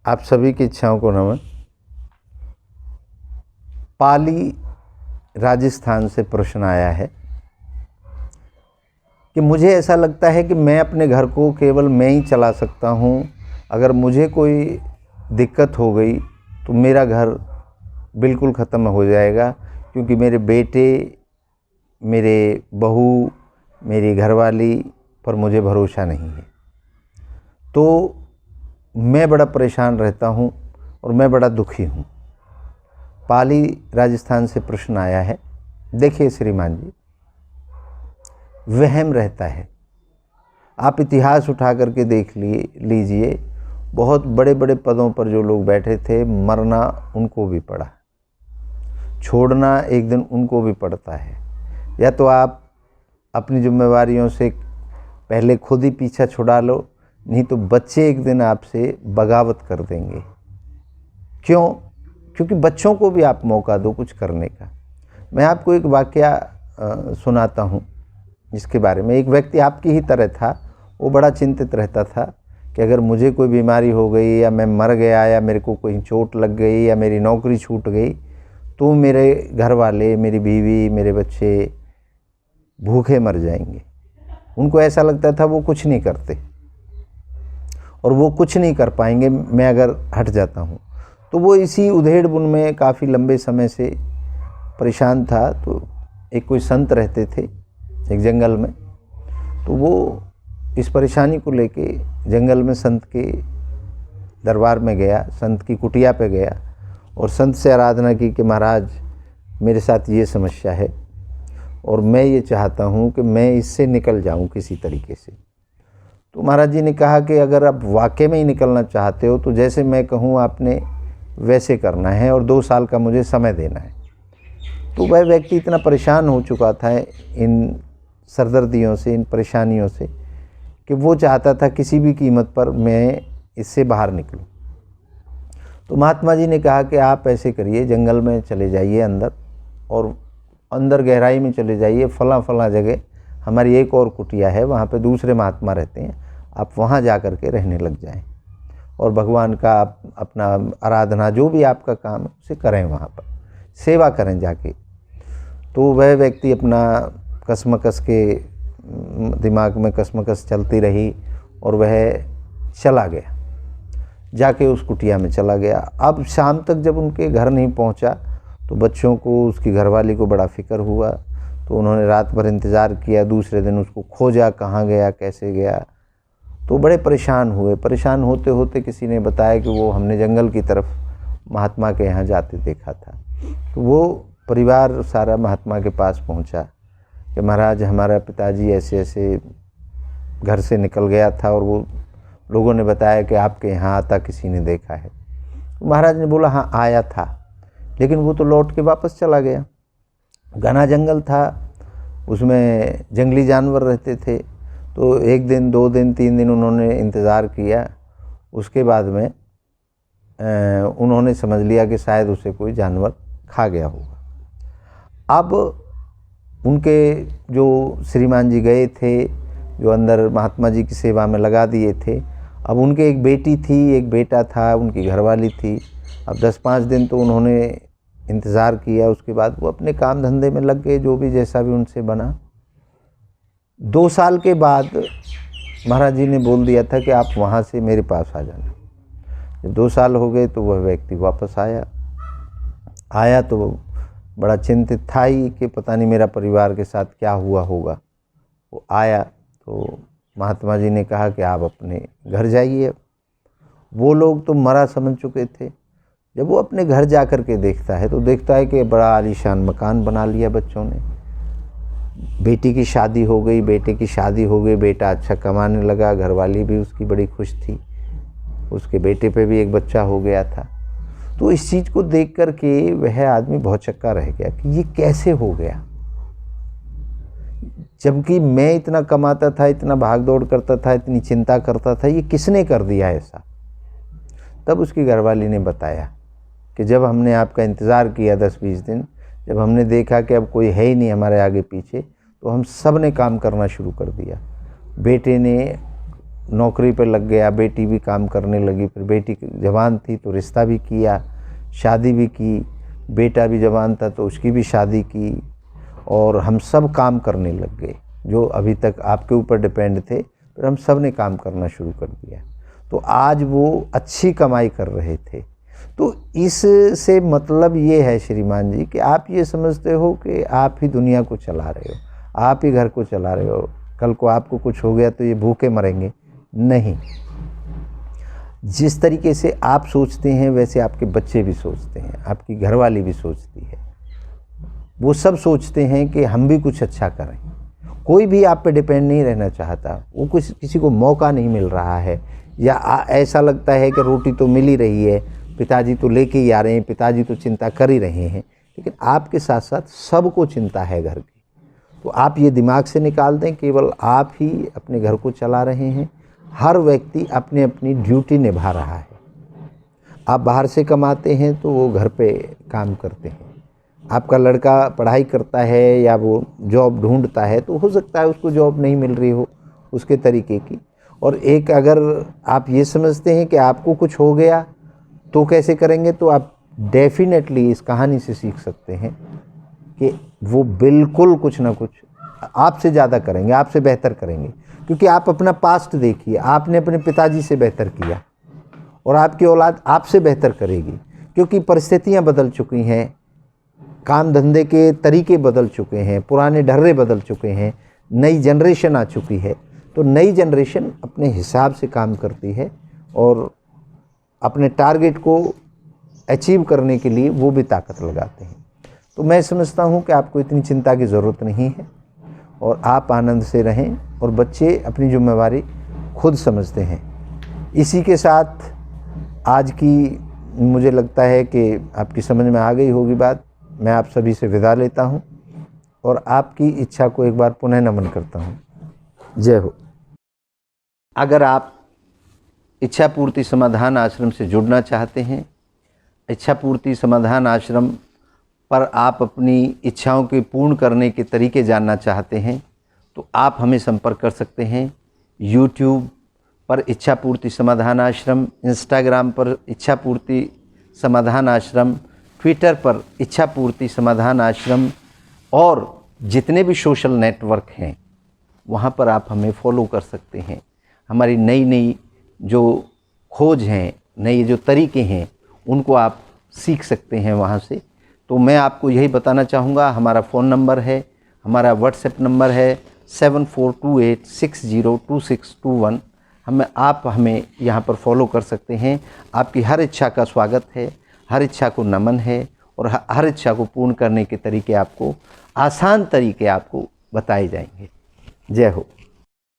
आप सभी की इच्छाओं को नमन। पाली राजस्थान से प्रश्न आया है कि मुझे ऐसा लगता है कि मैं अपने घर को केवल मैं ही चला सकता हूँ। अगर मुझे कोई दिक्कत हो गई तो मेरा घर बिल्कुल ख़त्म हो जाएगा, क्योंकि मेरे बेटे, मेरे बहू, मेरी घरवाली पर मुझे भरोसा नहीं है। तो मैं बड़ा परेशान रहता हूँ और मैं बड़ा दुखी हूँ। पाली राजस्थान से प्रश्न आया है। देखिए श्रीमान जी, वहम रहता है। आप इतिहास उठा करके देख लीजिए, बहुत बड़े बड़े पदों पर जो लोग बैठे थे, मरना उनको भी पड़ा, छोड़ना एक दिन उनको भी पड़ता है। या तो आप अपनी जिम्मेवारियों से पहले खुद ही पीछा छुड़ा लो, नहीं तो बच्चे एक दिन आपसे बगावत कर देंगे। क्यों? क्योंकि बच्चों को भी आप मौका दो कुछ करने का। मैं आपको एक वाकया सुनाता हूँ जिसके बारे में। एक व्यक्ति आपकी ही तरह था, वो बड़ा चिंतित रहता था कि अगर मुझे कोई बीमारी हो गई, या मैं मर गया, या मेरे को कोई चोट लग गई, या मेरी नौकरी छूट गई, तो मेरे घर वाले, मेरी बीवी, मेरे बच्चे भूखे मर जाएंगे। उनको ऐसा लगता था वो कुछ नहीं करते और वो कुछ नहीं कर पाएंगे मैं अगर हट जाता हूँ। तो वो इसी उधेड़-बुन में काफ़ी लंबे समय से परेशान था। तो एक कोई संत रहते थे एक जंगल में, तो वो इस परेशानी को लेके जंगल में संत के दरबार में गया, संत की कुटिया पे गया और संत से आराधना की कि महाराज, मेरे साथ ये समस्या है और मैं ये चाहता हूँ कि मैं इससे निकल जाऊँ किसी तरीके से। तो महाराज जी ने कहा कि अगर आप वाकई में ही निकलना चाहते हो तो जैसे मैं कहूँ आपने वैसे करना है और 2 साल का मुझे समय देना है। तो वह व्यक्ति इतना परेशान हो चुका था इन सरदर्दियों से, इन परेशानियों से, कि वो चाहता था किसी भी कीमत पर मैं इससे बाहर निकलूं। तो महात्मा जी ने कहा कि आप ऐसे करिए, जंगल में चले जाइए अंदर, और अंदर गहराई में चले जाइए, फला जगह हमारी एक और कुटिया है, वहाँ पे दूसरे महात्मा रहते हैं, आप वहाँ जा कर के रहने लग जाएं और भगवान का आप अपना आराधना जो भी आपका काम है उसे करें, वहाँ पर सेवा करें जाके। तो वह व्यक्ति अपना कसमकस के दिमाग में कसमकस चलती रही और वह चला गया, जाके उस कुटिया में चला गया। अब शाम तक जब उनके घर नहीं पहुंचा तो बच्चों को, उसकी घरवाली को बड़ा फिक्र हुआ। तो उन्होंने रात भर इंतज़ार किया, दूसरे दिन उसको खोजा, कहाँ गया, कैसे गया। तो बड़े परेशान हुए। परेशान होते होते किसी ने बताया कि वो हमने जंगल की तरफ महात्मा के यहाँ जाते देखा था। तो वो परिवार सारा महात्मा के पास पहुँचा कि महाराज, हमारा पिताजी ऐसे ऐसे घर से निकल गया था और वो लोगों ने बताया कि आपके यहाँ आता किसी ने देखा है। तो महाराज ने बोला हाँ आया था, लेकिन वो तो लौट के वापस चला गया। घना जंगल था, उसमें जंगली जानवर रहते थे। तो 1 दिन, 2 दिन, 3 दिन उन्होंने इंतज़ार किया। उसके बाद में उन्होंने समझ लिया कि शायद उसे कोई जानवर खा गया होगा। अब उनके जो श्रीमान जी गए थे, जो अंदर महात्मा जी की सेवा में लगा दिए थे, अब उनके एक बेटी थी, एक बेटा था, उनकी घरवाली थी। अब 10-5 दिन तो उन्होंने इंतज़ार किया। उसके बाद वो अपने काम धंधे में लग गए, जो भी जैसा भी उनसे बना। 2 साल के बाद महाराज जी ने बोल दिया था कि आप वहाँ से मेरे पास आ जाना। जब 2 साल हो गए तो वह व्यक्ति वापस आया तो बड़ा चिंतित था ही कि पता नहीं मेरा परिवार के साथ क्या हुआ होगा। वो आया तो महात्मा जी ने कहा कि आप अपने घर जाइए। वो लोग तो मरा समझ चुके थे। जब वो अपने घर जा कर के देखता है तो देखता है कि बड़ा आलीशान मकान बना लिया बच्चों ने, बेटी की शादी हो गई, बेटे की शादी हो गई, बेटा अच्छा कमाने लगा, घरवाली भी उसकी बड़ी खुश थी, उसके बेटे पे भी एक बच्चा हो गया था। तो इस चीज़ को देख कर के वह आदमी बहुत चक्का रह गया कि ये कैसे हो गया, जबकि मैं इतना कमाता था, इतना भाग दौड़ करता था, इतनी चिंता करता था, ये किसने कर दिया ऐसा। तब उसकी घरवाली ने बताया कि जब हमने आपका इंतज़ार किया 10-20 दिन, जब हमने देखा कि अब कोई है ही नहीं हमारे आगे पीछे, तो हम सब ने काम करना शुरू कर दिया। बेटे ने नौकरी पे लग गया, बेटी भी काम करने लगी, फिर बेटी जवान थी तो रिश्ता भी किया, शादी भी की, बेटा भी जवान था तो उसकी भी शादी की, और हम सब काम करने लग गए। जो अभी तक आपके ऊपर डिपेंड थे, फिर हम सब ने काम करना शुरू कर दिया। तो आज वो अच्छी कमाई कर रहे थे। तो इससे मतलब ये है श्रीमान जी कि आप ये समझते हो कि आप ही दुनिया को चला रहे हो, आप ही घर को चला रहे हो, कल को आपको कुछ हो गया तो ये भूखे मरेंगे, नहीं। जिस तरीके से आप सोचते हैं वैसे आपके बच्चे भी सोचते हैं, आपकी घरवाली भी सोचती है, वो सब सोचते हैं कि हम भी कुछ अच्छा करें। कोई भी आप पे डिपेंड नहीं रहना चाहता, वो किसी को मौका नहीं मिल रहा है, या ऐसा लगता है कि रोटी तो मिल ही रही है, पिताजी तो लेके ही आ रहे हैं, पिताजी तो चिंता कर ही रहे हैं, लेकिन आपके साथ साथ सबको चिंता है घर की। तो आप ये दिमाग से निकाल दें, केवल आप ही अपने घर को चला रहे हैं, हर व्यक्ति अपनी अपनी ड्यूटी निभा रहा है। आप बाहर से कमाते हैं तो वो घर पे काम करते हैं, आपका लड़का पढ़ाई करता है या वो जॉब ढूंढता है, तो हो सकता है उसको जॉब नहीं मिल रही हो उसके तरीके की। और एक अगर आप ये समझते हैं कि आपको कुछ हो गया तो कैसे करेंगे, तो आप डेफिनेटली इस कहानी से सीख सकते हैं कि वो बिल्कुल कुछ ना कुछ आपसे ज़्यादा करेंगे, आपसे बेहतर करेंगे। क्योंकि आप अपना पास्ट देखिए, आपने अपने पिताजी से बेहतर किया और आपकी औलाद आपसे बेहतर करेगी, क्योंकि परिस्थितियाँ बदल चुकी हैं, काम धंधे के तरीके बदल चुके हैं, पुराने ढर्रे बदल चुके हैं, नई जनरेशन आ चुकी है। तो नई जनरेशन अपने हिसाब से काम करती है और अपने टारगेट को अचीव करने के लिए वो भी ताकत लगाते हैं। तो मैं समझता हूँ कि आपको इतनी चिंता की ज़रूरत नहीं है और आप आनंद से रहें, और बच्चे अपनी जिम्मेवारी खुद समझते हैं। इसी के साथ आज की मुझे लगता है कि आपकी समझ में आ गई होगी बात। मैं आप सभी से विदा लेता हूँ और आपकी इच्छा को एक बार पुनः नमन करता हूँ। जय हो। अगर आप इच्छा पूर्ति समाधान आश्रम से जुड़ना चाहते हैं, इच्छा पूर्ति समाधान आश्रम पर आप अपनी इच्छाओं के पूर्ण करने के तरीके जानना चाहते हैं, तो आप हमें संपर्क कर सकते हैं। यूट्यूब पर इच्छा पूर्ति समाधान आश्रम, इंस्टाग्राम पर इच्छा पूर्ति समाधान आश्रम, ट्विटर पर इच्छा पूर्ति समाधान आश्रम, और जितने भी सोशल नेटवर्क हैं वहाँ पर आप हमें फॉलो कर सकते हैं। हमारी नई नई जो खोज हैं, नए जो तरीके हैं, उनको आप सीख सकते हैं वहाँ से। तो मैं आपको यही बताना चाहूँगा, हमारा फ़ोन नंबर है, हमारा व्हाट्सएप नंबर है 7428602621। आप हमें यहाँ पर फॉलो कर सकते हैं। आपकी हर इच्छा का स्वागत है, हर इच्छा को नमन है, और हर इच्छा को पूर्ण करने के तरीके आपको, आसान तरीके आपको बताए जाएंगे। जय हो।